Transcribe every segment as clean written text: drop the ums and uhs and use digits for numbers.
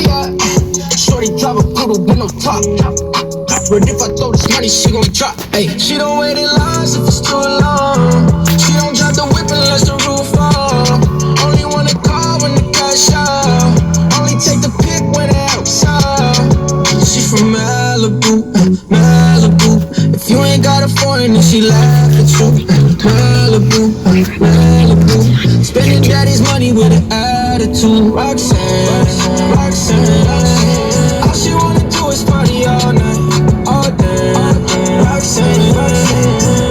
spot. Shorty drive a poodle with no top. But if I throw this money, she gon' drop. Ay, she don't wait in lines if it's too long. She don't drop the whip unless the roof off. Only wanna call when the cash out. Only take the pic when they outside. She from Malibu, Malibu. If you ain't got a foreign, then she laugh at you. Malibu, Malibu. Spending daddy's money with an attitude. Roxanne, Roxanne. All she wanna do is party all night. Roxanne,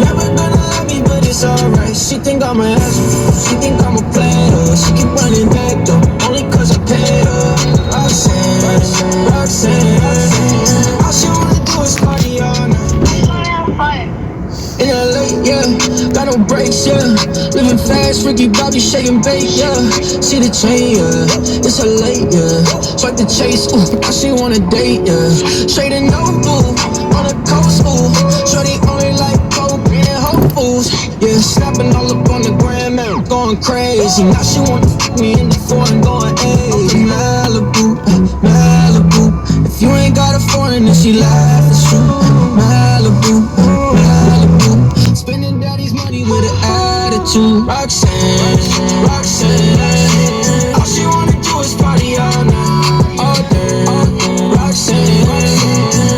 never gonna love me, but it's alright. She think I'm an asshole, she think I'm a player. She keep running back though, only cause I paid her. Roxanne, Roxanne, all she wanna do is party all night. In LA, yeah, got no brakes, yeah. Living fast, Ricky Bobby shaking bait, yeah. See the chain, yeah, it's her late, yeah. Swipe the chase, ooh, now she wanna date, yeah. Straight and no boo, on the coast, ooh. Shorty only like coke and Whole Foods, yeah. Snapping all up on the gram, man, going crazy. Now she wanna fuck me in the foreign, going hey. Malibu, Malibu. If you ain't got a foreign, then she laugh at you. Malibu, Malibu. Spending daddy's money with an attitude. Roxanne, Roxanne. All she wanna do is party all night, all day. Roxanne,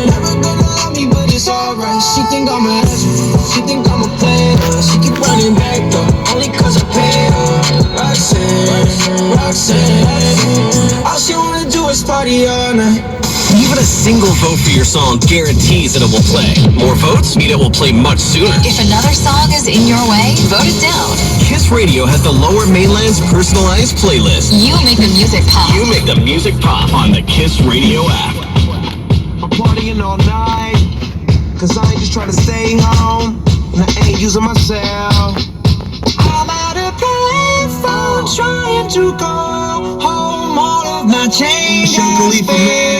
never gonna love me, but it's alright. She think I'm an asshole, she think I'm a player. She keep running back though, only cause I paid her. Roxanne, Roxanne. All she wanna do is party all night. Even a single vote for your song guarantees that it will play. More votes mean it will play much sooner. If another song is in your way, vote it down. Kiss Radio has the Lower Mainland's personalized playlist. You make the music pop. You make the music pop on the Kiss Radio app. I'm partying all night, cause I ain't just trying to stay home, and I ain't using myself. I'm out of payphone, trying to go home. All of my change is spent.